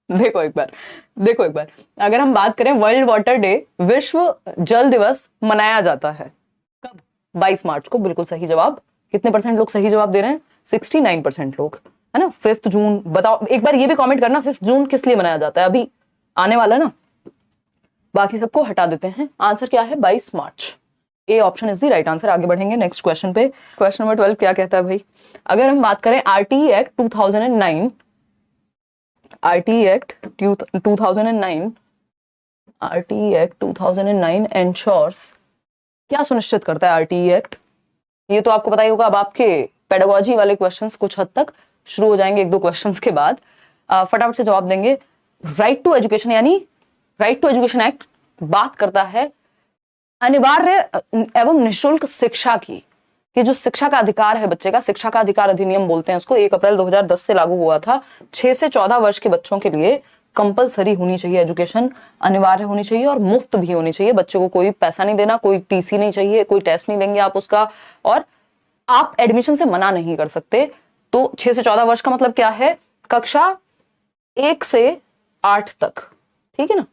देखो एक बार, देखो एक बार, अगर हम बात करें वर्ल्ड वाटर डे, विश्व जल दिवस मनाया जाता है कब? 22 मार्च को। बिल्कुल सही जवाब। कितने परसेंट लोग सही जवाब दे रहे हैं? 69% लोग, है ना? 5 जून। बताओ एक बार, ये भी कमेंट करना 5 जून किस लिए मनाया जाता है, अभी आने वाला ना। बाकी सबको हटा देते हैं। आंसर क्या है? 22 मार्च। A option is the right answer. आगे बढ़ेंगे नेक्स्ट क्वेश्चन पे। क्वेश्चन नंबर 12 क्या कहता है भाई? अगर हम बात करें RTE act 2009, RTE act 2009, RTE act 2009 ensures, क्या सुनिश्चित करता है आरटीई एक्ट? ये तो आपको पता ही होगा। अब आपके पेडागोजी वाले क्वेश्चंस कुछ हद तक शुरू हो जाएंगे, 1-2 क्वेश्चंस के बाद। फटाफट से जवाब देंगे। राइट टू एजुकेशन यानी राइट टू एजुकेशन एक्ट बात करता है अनिवार्य एवं निःशुल्क शिक्षा की, कि जो शिक्षा का अधिकार है बच्चे का, शिक्षा का अधिकार अधिनियम बोलते हैं उसको, 1 अप्रैल 2010 से लागू हुआ था। 6 से 14 वर्ष के बच्चों के लिए कंपलसरी होनी चाहिए एजुकेशन, अनिवार्य होनी चाहिए और मुफ्त भी होनी चाहिए। बच्चे को कोई पैसा नहीं देना, कोई टीसी नहीं चाहिए, कोई टेस्ट नहीं लेंगे आप उसका, और आप एडमिशन से मना नहीं कर सकते। तो 6 से 14 वर्ष का मतलब क्या है? कक्षा 1 से 8 तक, ठीक है ना?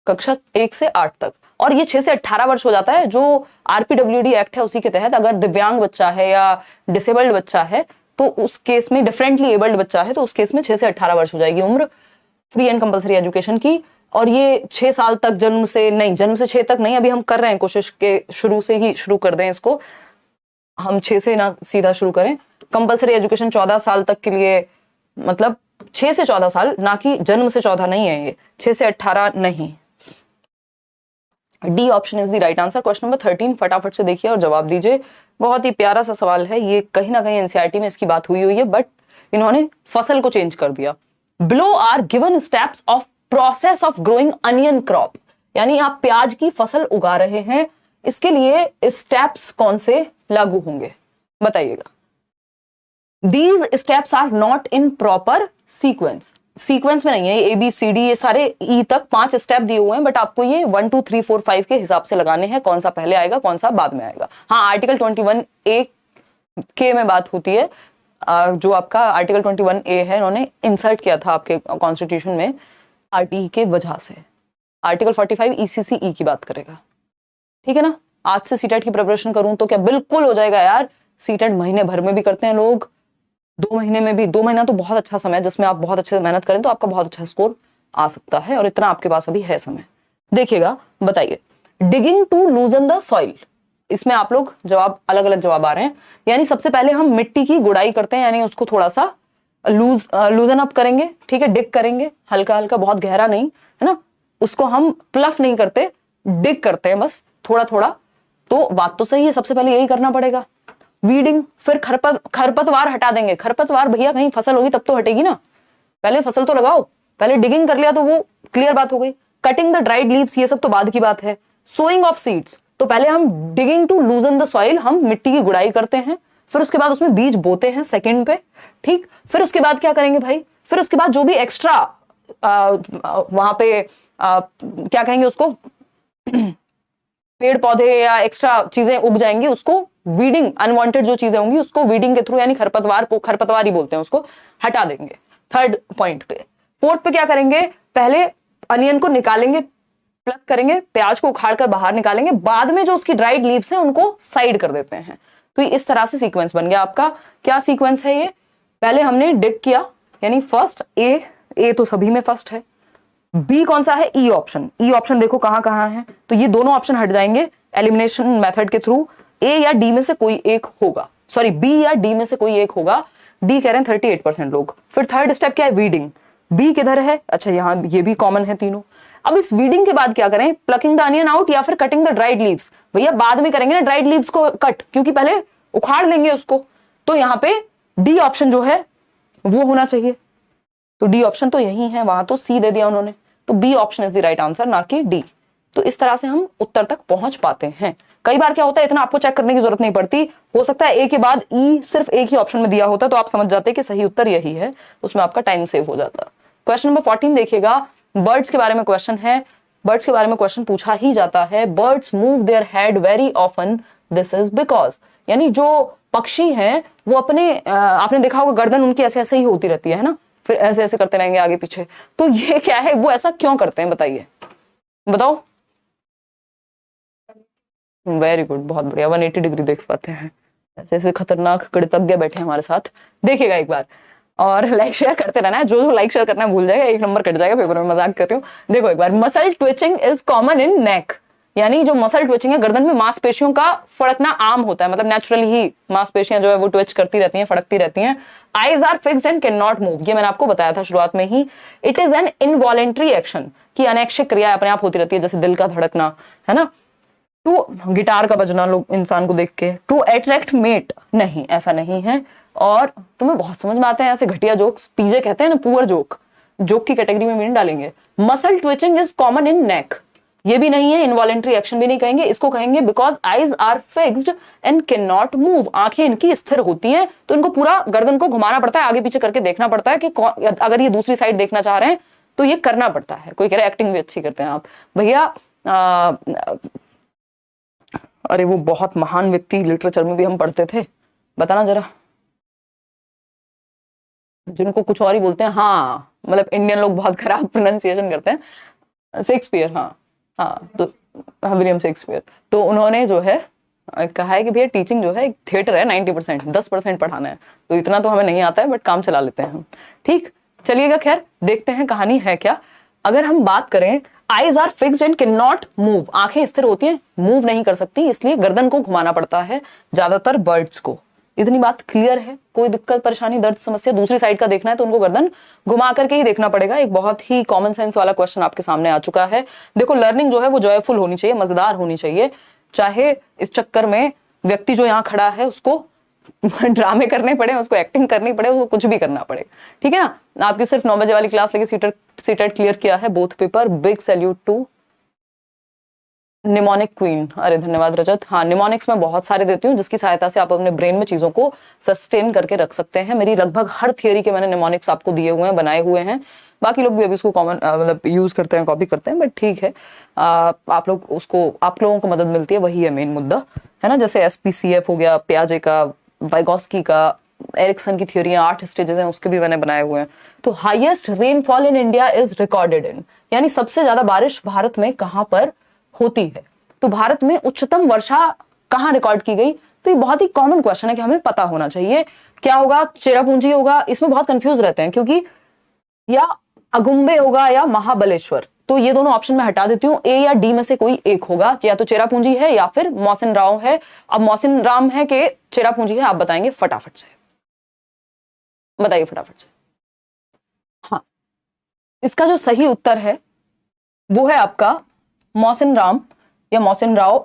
कक्षा 1 से 8 तक। और ये 6 से 18 वर्ष हो जाता है जो आरपीडब्ल्यूडी एक्ट है उसी के तहत। अगर दिव्यांग बच्चा है या डिसेबल्ड बच्चा है तो उस केस में, डिफरेंटली एबल्ड बच्चा है तो उस केस में 6 से 18 वर्ष हो जाएगी उम्र फ्री एंड कंपलसरी एजुकेशन की। और ये 6 साल तक, जन्म से नहीं, जन्म से 6 तक नहीं, अभी हम कर रहे हैं कोशिश के शुरू से ही शुरू कर दें इसको, हम 6 से ना सीधा शुरू करें। कंपलसरी एजुकेशन 14 साल तक के लिए, मतलब 6 से 14 साल, ना कि जन्म से 14 नहीं है, ये 6 से 18 नहीं। D option is the right answer. Question number 13 फटाफट से देखिए और जवाब दीजिए। बहुत ही प्यारा सा सवाल है ये, कहीं ना कहीं एनसीईआरटी में इसकी बात हुई है, बट इन्होंने फसल को चेंज कर दिया। Below are given steps of process of growing onion crop, यानी आप प्याज की फसल उगा रहे हैं, इसके लिए स्टेप्स कौन से लागू होंगे? बताइएगा। These steps are not in proper sequence, sequence में नहीं है, ए बी सी डी ये सारे ई तक 5 स्टेप दिए हुए हैं, बट आपको ये 1 2 3 4 5 के हिसाब से लगाने हैं, कौन सा पहले आएगा कौन सा बाद में आएगा। हाँ, आर्टिकल 21A के में बात होती है, जो आपका आर्टिकल 21A है उन्होंने इंसर्ट किया था आपके कॉन्स्टिट्यूशन में आरटी के वजह से। आर्टिकल 45 ECCE की बात करेगा, ठीक है ना। आज से सीटेट की प्रिपरेशन करूं तो क्या बिल्कुल हो जाएगा यार। सीटेट महीने भर में भी करते हैं लोग, 2 महीने में भी। 2 महीना तो बहुत अच्छा समय है जिसमें आप बहुत अच्छे से मेहनत करें तो आपका बहुत अच्छा स्कोर आ सकता है, और इतना आपके पास अभी है समय। देखिएगा, बताइए, digging to loosen the soil, इसमें आप लोग जवाब अलग अलग जवाब आ रहे हैं। यानी सबसे पहले हम मिट्टी की गुड़ाई करते हैं, यानी उसको थोड़ा सा लूजन अप करेंगे, ठीक है, डिग करेंगे हल्का हल्का, बहुत गहरा नहीं, है ना। उसको हम प्लफ नहीं करते, डिग करते हैं बस थोड़ा थोड़ा। तो बात तो सही है, सबसे पहले यही करना पड़ेगा। वीडिंग, फिर खरपतवार हटा देंगे। खरपतवार भैया कहीं फसल होगी तब तो हटेगी ना, पहले फसल तो लगाओ। पहले डिगिंग कर लिया तो वो क्लियर बात हो गई। कटिंग द ड्राइड लीव्स, ये सब तो बाद की बात है। सोइंग ऑफ सीड्स, तो पहले हम digging to loosen the soil, हम मिट्टी की गुड़ाई करते हैं, फिर उसके बाद उसमें बीज बोते हैं सेकंड पे, ठीक। फिर उसके बाद क्या करेंगे भाई, फिर उसके बाद जो भी एक्स्ट्रा वहां पे क्या कहेंगे उसको पेड़ पौधे या एक्स्ट्रा चीजें उग जाएंगी, उसको वीडिंग, अनवांटेड जो चीजें होंगी उसको वीडिंग के थ्रू, यानी खरपतवार को, खरपतवार ही बोलते हैं उसको, हटा देंगे थर्ड पॉइंट पे। फोर्थ पे क्या करेंगे, पहले अनियन को निकालेंगे, प्लग करेंगे, प्याज को उखाड़ कर बाहर निकालेंगे, बाद में जो उसकी ड्राइड लीव्स हैं उनको साइड कर देते हैं। तो इस तरह से सीक्वेंस बन गया आपका। क्या सीक्वेंस है ये, पहले हमने डिग किया, यानी फर्स्ट ए तो सभी में फर्स्ट है। बी कौन सा है, ई ऑप्शन। ई ऑप्शन देखो कहां कहां है, तो ये दोनों ऑप्शन हट जाएंगे एलिमिनेशन मेथड के थ्रू। ए या डी में से कोई एक होगा, सॉरी बी या डी में से कोई एक होगा। डी कह रहे हैं 38% लोग। फिर थर्ड स्टेप क्या है, वीडिंग। बी किधर है, अच्छा यहाँ, ये भी कॉमन है तीनों। अब इस वीडिंग के बाद क्या करें, प्लकिंग द अनियन आउट या फिर कटिंग द ड्राइड लीव्स। भैया बाद में करेंगे ना ड्राइड लीव्स को कट, क्योंकि पहले उखाड़ लेंगे उसको। तो यहाँ पे डी ऑप्शन जो है वो होना चाहिए। तो डी ऑप्शन तो यही है, वहां तो सी दे दिया उन्होंने, तो B option is the right answer, ना कि डी। तो इस तरह से हम उत्तर तक पहुंच पाते हैं। कई बार क्या होता है, इतना आपको चेक करने की जरूरत नहीं पड़ती, हो सकता है ए के बाद ई सिर्फ एक ही ऑप्शन में दिया होता, तो आप समझ जाते कि सही उत्तर यही है, उसमें आपका टाइम सेव हो जाता। क्वेश्चन नंबर 14 देखिएगा, बर्ड्स के बारे में क्वेश्चन है। बर्ड्स के बारे में क्वेश्चन पूछा ही जाता है। Birds move their head very often, this is because, यानी जो पक्षी हैं वो अपने आपने देखा होगा गर्दन उनकी ऐसे ऐसे ही होती रहती है ना, फिर ऐसे ऐसे करते रहेंगे आगे पीछे। तो ये क्या है, वो ऐसा क्यों करते हैं, बताइए, बताओ। वेरी गुड, बहुत बढ़िया, 180 डिग्री देख पाते हैं। ऐसे ऐसे खतरनाक गणितज्ञ बैठे हैं हमारे साथ। देखिएगा एक बार, और लाइक शेयर करते रहना है। जो लाइक शेयर करना है भूल जाएगा, 1 नंबर कट जाएगा पेपर में, मजाक कर रही हूँ। देखो एक बार, muscle twitching is common in neck, यानी जो मसल ट्विचिंग है, गर्दन में मांसपेशियों का फड़कना आम होता है, मतलब नेचुरली ही मांसपेशियां जो है वो ट्विच करती रहती हैं, फड़कती रहती हैं। Eyes are fixed and can not move, ये मैंने आपको बताया था शुरुआत में ही। It is an involuntary action, की अनैच्छिक क्रिया अपने आप होती रहती है, जैसे दिल का धड़कना, है ना। टू गिटार का बजना लोग इंसान को देख के, टू अट्रैक्ट मेट, नहीं ऐसा नहीं है। और तुम्हें बहुत समझ में आते हैं ऐसे घटिया जोक्स, पीजे कहते हैं ना, पुअर जोक, जोक की कैटेगरी में नहीं डालेंगे। Muscle twitching is common in neck, ये भी नहीं है, इनवॉलेंट्री एक्शन भी नहीं कहेंगे, इसको कहेंगे because eyes are fixed and can not move, आंखें इनकी स्थिर होती हैं, तो इनको पूरा गर्दन को घुमाना पड़ता है, आगे पीछे करके देखना पड़ता है कि अगर ये दूसरी साइड देखना चाह रहे हैं तो ये करना पड़ता है। कोई कह रहा है एक्टिंग भी अच्छी करते हैं आप, भैया अरे वो बहुत महान व्यक्ति लिटरेचर में भी हम पढ़ते थे, बताना जरा, जिनको कुछ और ही बोलते हैं, हाँ मतलब इंडियन लोग बहुत खराब प्रोनाउंसिएशन करते हैं। शेक्सपियर, हाँ तो विलियम शेक्सपियर, तो उन्होंने जो है कहा है कि भैया टीचिंग जो है एक थिएटर है, 90%, 10% पढ़ाना है, तो इतना तो हमें नहीं आता है, बट काम चला लेते हैं हम, ठीक। चलिएगा, खैर देखते हैं कहानी है क्या। अगर हम बात करें, eyes are fixed and can not move, आंखें स्थिर होती हैं, मूव नहीं कर सकती, इसलिए गर्दन को घुमाना पड़ता है ज्यादातर बर्ड्स को। इतनी बात क्लियर है, कोई दिक्कत परेशानी दर्द समस्या दूसरी साइड का देखना है तो उनको गर्दन घुमा करके ही देखना पड़ेगा। एक बहुत ही कॉमन सेंस वाला क्वेश्चन आपके सामने आ चुका है। देखो लर्निंग जो है वो जॉयफुल होनी चाहिए, मजेदार होनी चाहिए, चाहे इस चक्कर में व्यक्ति जो यहाँ खड़ा है उसको ड्रामे करने पड़े, उसको एक्टिंग करनी पड़े, उसको कुछ भी करना पड़े, ठीक है ना। आपकी सिर्फ 9 बजे वाली क्लास लेके सीटेट क्लियर किया है, both paper, big salute to mnemonic queen, अरे धन्यवाद रजत। हाँ, निमोनिक्स मैं बहुत सारे देती हूँ जिसकी सहायता से आप अपने ब्रेन में चीजों को सस्टेन करके रख सकते हैं। मेरी लगभग हर थियरी के मैंने निमोनिक्स आपको दिए हुए हैं, बनाए हुए हैं। बाकी लोग भी अभी उसको कॉमन मतलब यूज करते हैं, कॉपी करते हैं, बट ठीक है। आप लोग उसको, आप लोगों को मदद मिलती है, वही है मेन मुद्दा, है ना। जैसे SPCF हो गया, पियाजे का, वाइगोस्की का, एरिक्सन की थ्योरियां 8 स्टेजेस हैं, उसके भी मैंने बनाए हुए हैं। तो highest rainfall in India is recorded in, यानी सबसे ज्यादा बारिश भारत में कहां पर होती है। तो भारत में उच्चतम वर्षा कहां रिकॉर्ड की गई? तो ये बहुत ही कॉमन क्वेश्चन है कि हमें पता होना चाहिए। क्या होगा? चेरापूंजी होगा। इसमें बहुत कंफ्यूज रहते हैं क्योंकि या अगुम्बे होगा या महाबलेश्वर। तो ये दोनों ऑप्शन में हटा देती हूँ, ए या डी में से कोई एक होगा, या तो चेरापूंजी है या फिर मौसिन राव है। अब मौसिन राम है कि चेरापूंजी है, आप बताएंगे फटाफट से, बताइए फटाफट से। हाँ, इसका जो सही उत्तर है वो है आपका मौसिन राम या मौसिन राव,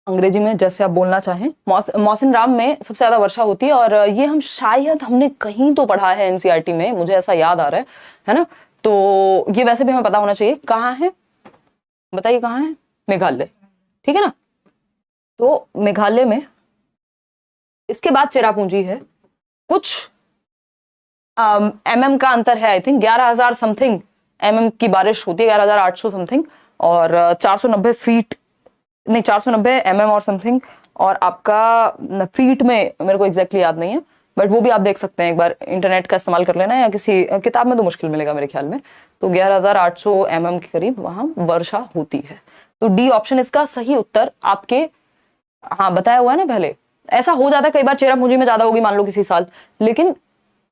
अंग्रेजी में जैसे आप बोलना चाहें। मौसिन राम में सबसे ज्यादा वर्षा होती है, और ये हम शायद हमने कहीं तो पढ़ा है NCERT में, मुझे ऐसा याद आ रहा है ना। तो ये वैसे भी हमें पता होना चाहिए। कहाँ है बताइए, कहाँ है? मेघालय, ठीक है ना। तो मेघालय में, इसके बाद चेरापूंजी है। कुछ MM का अंतर है, आई थिंक 11,000 समथिंग MM की बारिश होती है, 11,800 समथिंग, और 490 फीट, नहीं 490 MM और समथिंग। और आपका फीट में मेरे को एग्जैक्टली याद नहीं है, बट वो भी आप देख सकते हैं, एक बार इंटरनेट का इस्तेमाल कर लेना, या किसी किताब में तो मुश्किल मिलेगा मेरे ख्याल में। तो 11,800 MM के करीब वहां वर्षा होती है। तो डी ऑप्शन इसका सही उत्तर आपके, हाँ बताया हुआ है ना पहले। ऐसा हो जाता है कई बार, चेरापूंजी में ज्यादा होगी मान लो किसी साल, लेकिन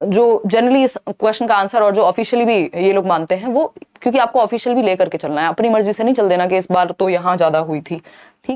जो जनरली इस क्वेश्चन का आंसर और जो ऑफिशियली भी ये लोग मानते हैं वो, क्योंकि आपको ऑफिशियल भी लेकर के चलना है, अपनी मर्जी से नहीं चल देना कि इस बार तो यहां ज्यादा हुई थी। ठीक।